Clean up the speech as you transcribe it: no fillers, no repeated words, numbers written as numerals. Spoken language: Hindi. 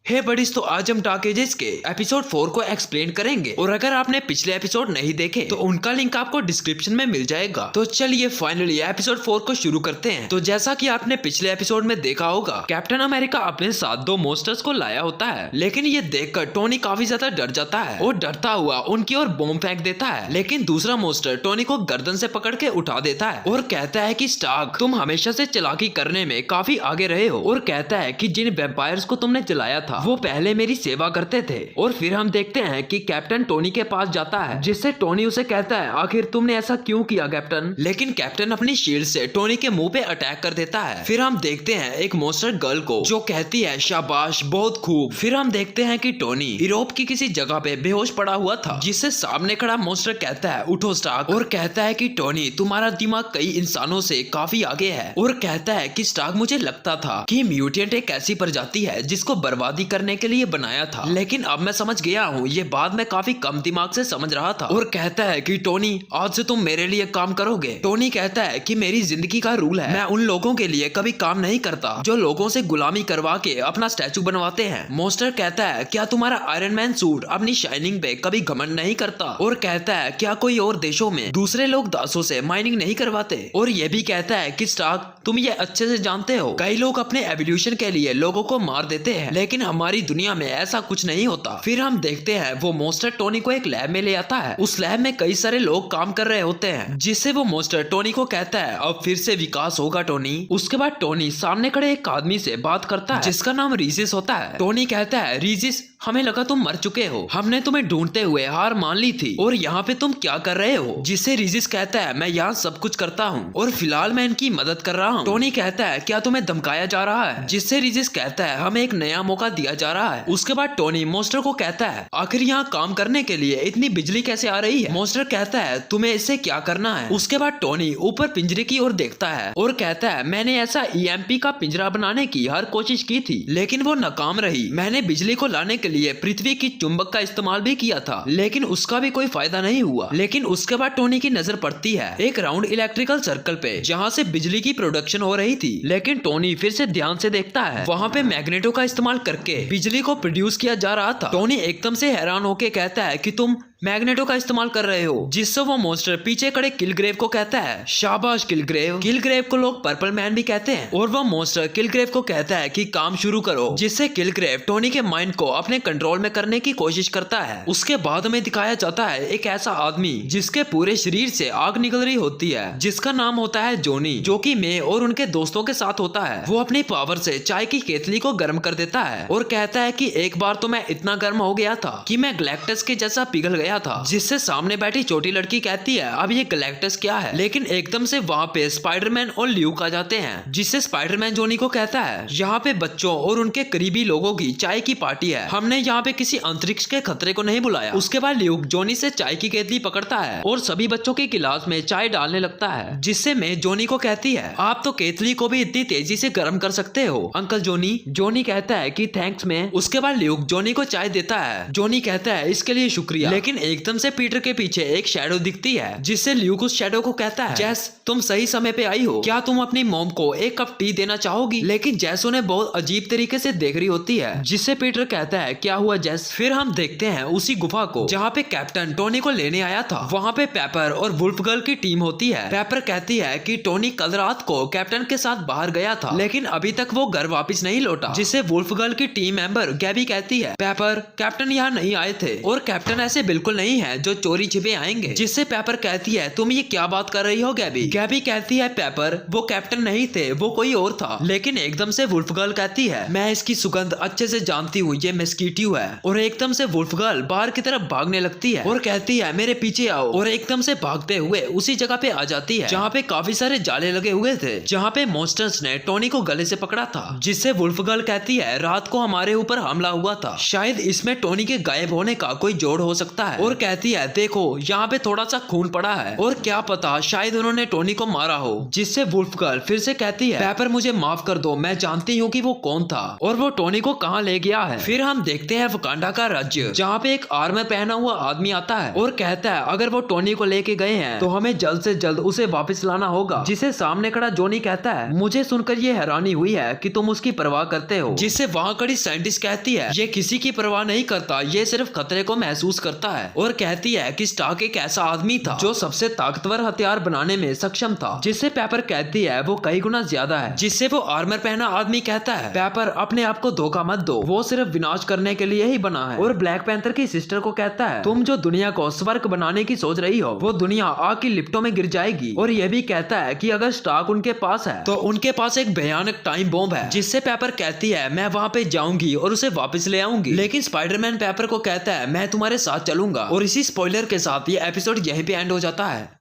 हे बडीज, तो आज हम डार्क एजेस के एपिसोड 4 को एक्सप्लेन करेंगे और अगर आपने पिछले एपिसोड नहीं देखे तो उनका लिंक आपको डिस्क्रिप्शन में मिल जाएगा। तो चलिए फाइनली एपिसोड 4 को शुरू करते हैं। तो जैसा कि आपने पिछले एपिसोड में देखा होगा, कैप्टन अमेरिका अपने साथ 2 मोस्टर्स को लाया होता है, लेकिन ये देखकर टोनी काफी ज्यादा डर जाता है और डरता हुआ उनकी ओर बॉम्ब फेंक देता है। लेकिन दूसरा मोस्टर टोनी को गर्दन से पकड़ के उठा देता है और कहता है कि स्टार्क, तुम हमेशा से चालाकी करने में काफी आगे रहे हो, और कहता है कि जिन वेम्पायर्स को तुमने जलाया था वो पहले मेरी सेवा करते थे। और फिर हम देखते हैं कि कैप्टन टोनी के पास जाता है, जिससे टोनी उसे कहता है आखिर तुमने ऐसा क्यों किया कैप्टन। लेकिन कैप्टन अपनी शील्ड से टोनी के मुंह पे अटैक कर देता है। फिर हम देखते हैं एक मोस्टर गर्ल को जो कहती है शाबाश, बहुत खूब। फिर हम देखते हैं कि टोनी यूरोप की किसी जगह पे बेहोश पड़ा हुआ था, जिससे सामने खड़ा मोस्टर कहता है उठो स्टार्क, और कहता है कि टोनी तुम्हारा दिमाग कई इंसानों से काफी आगे है, और कहता है कि स्टार्क, मुझे लगता था कि म्यूटेंट एक ऐसी प्रजाति है जिसको बर्बादी करने के लिए बनाया था, लेकिन अब मैं समझ गया हूँ। ये बात मैं काफी कम दिमाग से समझ रहा था। और कहता है कि टोनी आज से तुम मेरे लिए काम करोगे। टोनी कहता है कि मेरी जिंदगी का रूल है, मैं उन लोगों के लिए कभी काम नहीं करता जो लोगों से गुलामी करवा के अपना स्टैचू बनवाते हैं। मोस्टर कहता है क्या तुम्हारा आयरन मैन सूट अपनी शाइनिंग पे कभी घमंड नहीं करता, और कहता है क्या कोई और देशों में दूसरे लोग दासों से माइनिंग नहीं करवाते। और ये भी कहता है कि स्टार्क, तुम ये अच्छे से जानते हो कई लोग अपने एवोल्यूशन के लिए लोगों को मार देते हैं, लेकिन हमारी दुनिया में ऐसा कुछ नहीं होता। फिर हम देखते हैं वो मोस्टर टोनी को एक लैब में ले आता है। उस लैब में कई सारे लोग काम कर रहे होते हैं, जिससे वो मोस्टर टोनी को कहता है अब फिर से विकास होगा टोनी। उसके बाद टोनी सामने खड़े एक आदमी से बात करता है जिसका नाम रीजिस होता है। टोनी कहता है रीजिस, हमें लगा तुम मर चुके हो, हमने तुम्हें ढूंढते हुए हार मान ली थी, और यहाँ पे तुम क्या कर रहे हो। जिससे रीजिस कहता है मैं यहाँ सब कुछ करता हूँ और फिलहाल मैं इनकी मदद कर रहा हूँ। टोनी कहता है क्या तुम्हें धमकाया जा रहा है। जिससे रीजिस कहता है हमें एक नया मौका दिया जा रहा है। उसके बाद टोनी मोस्टर को कहता है आखिर यहाँ काम करने के लिए इतनी बिजली कैसे आ रही है। मोस्टर कहता है तुम्हें इससे क्या करना है। उसके बाद टोनी ऊपर पिंजरे की ओर देखता है और कहता है मैंने ऐसा ईएमपी का पिंजरा बनाने की हर कोशिश की थी, लेकिन वो नाकाम रही। मैंने बिजली को लाने के लिए पृथ्वी की चुंबक का इस्तेमाल भी किया था, लेकिन उसका भी कोई फायदा नहीं हुआ। लेकिन उसके बाद टोनी की नजर पड़ती है एक राउंड इलेक्ट्रिकल सर्कल पे, जहाँ से बिजली की प्रोडक्शन हो रही थी। लेकिन टोनी फिर से ध्यान से देखता है वहाँ पे मैग्नेटो का इस्तेमाल करके बिजली को प्रोड्यूस किया जा रहा था। टोनी एकदम से हैरान होके कहता है कि तुम मैग्नेटो का इस्तेमाल कर रहे हो। जिससे वो मोस्टर पीछे खड़े किलग्रेव को कहता है शाबाश किलग्रेव। किलग्रेव को लोग पर्पल मैन भी कहते हैं, और वो मोस्टर किलग्रेव को कहता है कि काम शुरू करो। जिससे किलग्रेव टोनी के माइंड को अपने कंट्रोल में करने की कोशिश करता है। उसके बाद में दिखाया जाता है एक ऐसा आदमी जिसके पूरे शरीर से आग निकल रही होती है, जिसका नाम होता है जोनी, जो कि मे और उनके दोस्तों के साथ होता है। वो अपनी पावर से चाय की केतली को गर्म कर देता है और कहता है कि एक बार तो मैं इतना गर्म हो गया था कि मैं गैलेक्टस के जैसा पिघल गया था। जिससे सामने बैठी छोटी लड़की कहती है अब ये गैलेक्टस क्या है। लेकिन एकदम से वहाँ पे स्पाइडरमैन और ल्यूक आ जाते हैं, जिससे स्पाइडरमैन जोनी को कहता है यहाँ पे बच्चों और उनके करीबी लोगों की चाय की पार्टी है, हमने यहाँ पे किसी अंतरिक्ष के खतरे को नहीं बुलाया। उसके बाद ल्यूक जोनी से चाय की केतली पकड़ता है और सभी बच्चों के गिलास में चाय डालने लगता है। जिससे मैं जोनी को कहती है आप तो केतली को भी इतनी तेजी से गर्म कर सकते हो अंकल जोनी। जोनी कहता है कि थैंक्स मैं। उसके बाद ल्यूक जोनी को चाय देता है। जोनी कहता है इसके लिए शुक्रिया। लेकिन एकदम से पीटर के पीछे एक शैडो दिखती है, जिससे ल्यूक उस शैडो को कहता है जैस, तुम सही समय पे आई हो, क्या तुम अपनी मॉम को एक कप टी देना चाहोगी। लेकिन जैस उन्हें बहुत अजीब तरीके से देख रही होती है, जिससे पीटर कहता है क्या हुआ जैस। फिर हम देखते हैं उसी गुफा को जहाँ पे कैप्टन टोनी को लेने आया था। वहाँ पे पेपर और वुल्फ गर्ल की टीम होती है। पेपर कहती है कि टोनी कल रात को कैप्टन के साथ बाहर गया था, लेकिन अभी तक वो घर वापस नहीं लौटा। जिससे वुल्फ गर्ल की टीम मेंबर गैबी कहती है पेपर, कैप्टन यहाँ नहीं आए थे, और कैप्टन ऐसे बिल्कुल नहीं है जो चोरी छिपे आएंगे। जिससे पेपर कहती है तुम ये क्या बात कर रही हो गैबी। गैबी कहती है पेपर, वो कैप्टन नहीं थे, वो कोई और था। लेकिन एकदम से वुल्फ गर्ल कहती है मैं इसकी सुगंध अच्छे से जानती हूँ, ये मस्कीटियो है। और एकदम से वुल्फ गर्ल बाहर की तरफ भागने लगती है और कहती है मेरे पीछे आओ, और एकदम से भागते हुए उसी जगह पे आ जाती है जहाँ पे काफी सारे जाले लगे हुए थे, जहाँ पे मॉन्स्टर्स ने टोनी को गले से पकड़ा था। जिससे वुल्फ गर्ल कहती है रात को हमारे ऊपर हमला हुआ था, शायद इसमें टोनी के गायब होने का कोई जोड़ हो सकता है और कहती है देखो यहाँ पे थोड़ा सा खून पड़ा है और क्या पता शायद उन्होंने टोनी को मारा हो। जिससे वुल्फ गर्ल फिर से कहती है पेपर मुझे माफ कर दो, मैं जानती हूँ कि वो कौन था और वो टोनी को कहाँ ले गया है। फिर हम देखते हैं वकांडा का राज्य जहाँ पे एक आर्मर पहना हुआ आदमी आता है और कहता है अगर वो टोनी को लेके गए हैं तो हमें जल्द से जल्द उसे वापस लाना होगा। जिसे सामने खड़ा जॉनी कहता है मुझे सुनकर ये हैरानी हुई है कि तुम उसकी परवाह करते हो। जिससे वहाँ खड़ी साइंटिस्ट कहती है ये किसी की परवाह नहीं करता, ये सिर्फ खतरे को महसूस करता है और कहती है कि स्टार्क एक ऐसा आदमी था जो सबसे ताकतवर हथियार बनाने में सक्षम था। जिससे पेपर कहती है वो कई गुना ज्यादा है। जिससे वो आर्मर पहना आदमी कहता है पेपर अपने आप को धोखा मत दो, वो सिर्फ विनाश करने के लिए ही बना है। और ब्लैक पैंथर की सिस्टर को कहता है तुम जो दुनिया को स्वर्ग बनाने की सोच रही हो वो दुनिया आग की लिफ्टों में गिर जाएगी। और यह भी कहता है कि अगर स्टार्क उनके पास है तो उनके पास एक भयानक टाइम बॉम्ब है। जिससे पेपर कहती है मैं वहाँ पे जाऊंगी और उसे वापस ले आऊंगी। लेकिन स्पाइडरमैन पेपर को कहता है मैं तुम्हारे साथ चलूंगा। और इसी स्पॉइलर के साथ ये एपिसोड यहीं पे एंड हो जाता है।